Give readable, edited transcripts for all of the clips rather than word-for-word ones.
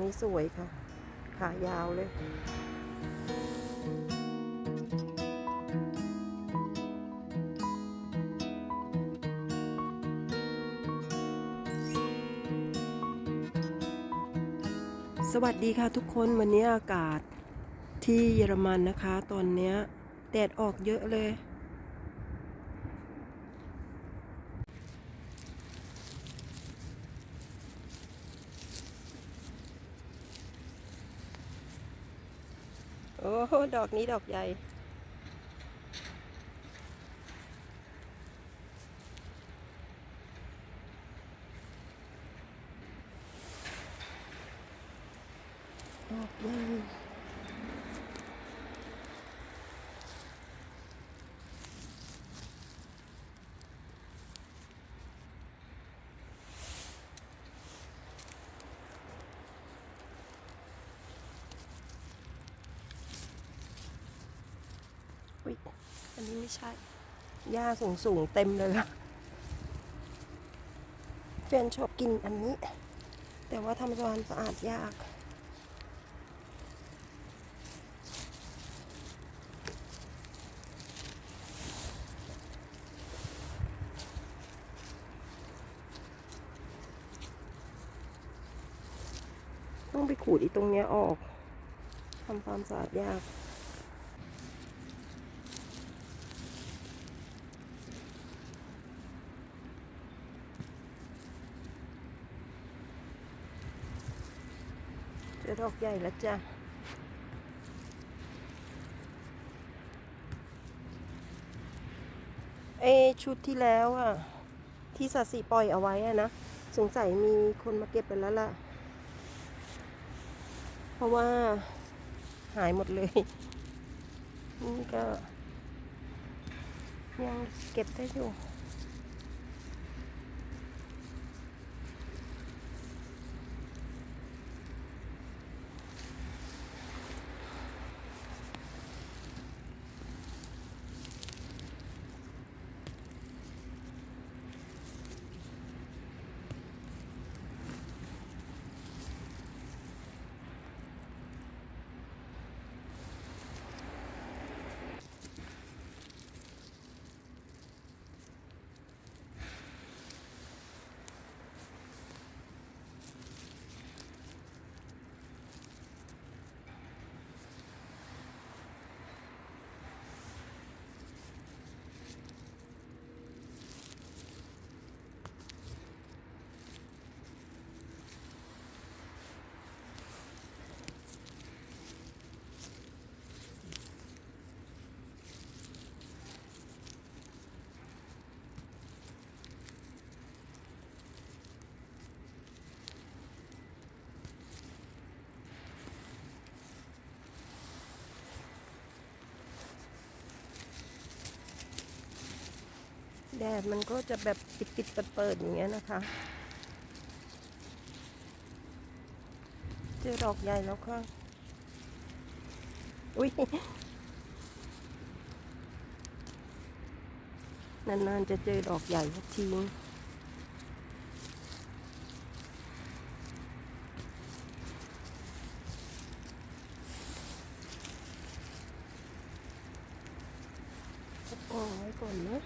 นี้สวยค่ะขายาวเลยสวัสดีค่ะทุกคนวันนี้อากาศที่เยอรมันนะคะตอนนี้แดดออกเยอะเลยโอ้ดอกนี้ดอกใหญ่ดอกใหญ่อุ๊ยอันนี้ไม่ใช่หญ้าสูงเต็มเลยค่ะแฟนชอบกินอันนี้แต่ว่าทำความสะอาดยากต้องไปขูดอีตรงเนี้ยออกทำความสะอาดยากเจอดอกใหญ่แล้วจ้ะชุดที่แล้วอ่ะที่สาสีปล่อยเอาไว้อะนะสงสัยมีคนมาเก็บไปแล้วล่ะเพราะว่าหายหมดเลยนี่ก็ยังเก็บได้อยู่แดดมันก็จะแบบปิดๆเปิดๆอย่างเงี้ยนะคะเจอดอกใหญ่แล้วค่ะอุ้ยนานๆจะเจอดอกใหญ่สักทีก็ไว้ก่อนนะ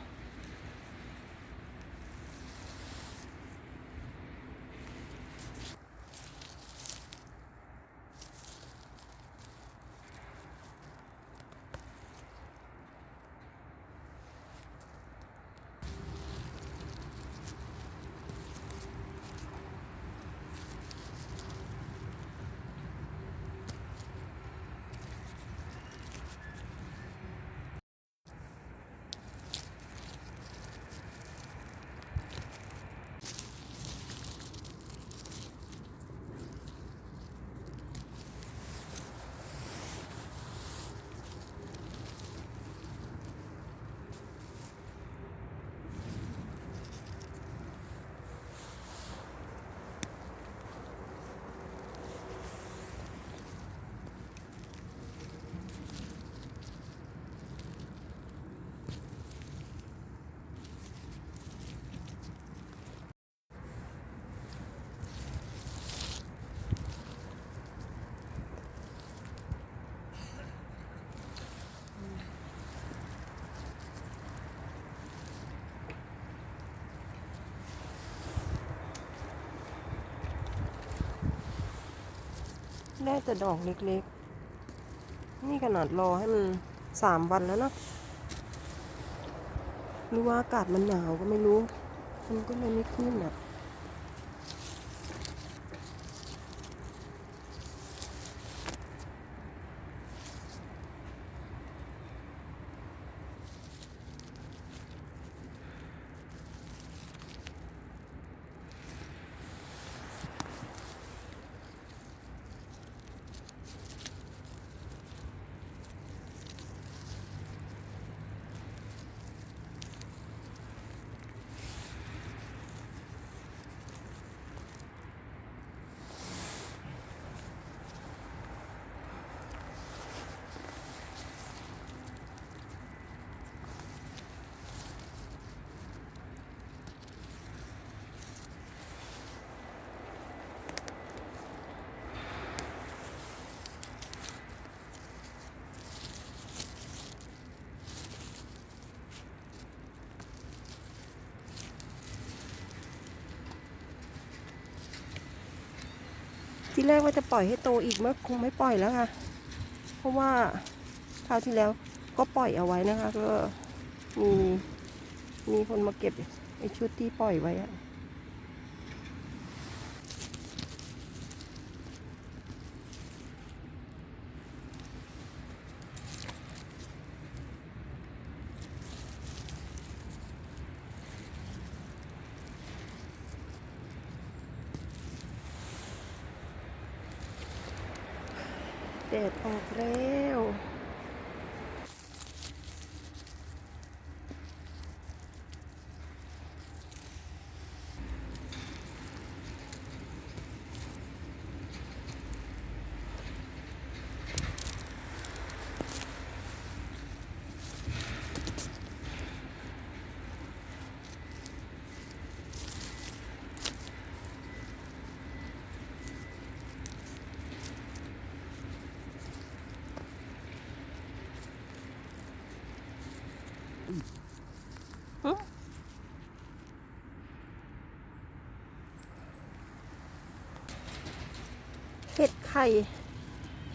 ได้แต่ดอกเล็กๆนี่ขนาดรอให้มัน3 วันแล้วเนาะหรือว่าอากาศมันหนาวก็ไม่รู้มันก็เลยไม่ขึ้นอ่ะที่แรกว่าจะปล่อยให้โตอีกมันคงไม่ปล่อยแล้วค่ะเพราะว่าคราวที่แล้วก็ปล่อยเอาไว้นะคะก็มีมีคนมาเก็บไอ้ชุดที่ปล่อยไว้อะแดดออกแล้วเห็ดไข่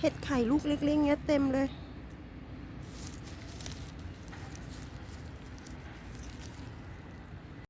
เห็ดไข่ลูกเล็กๆเงี้ยเต็มเลย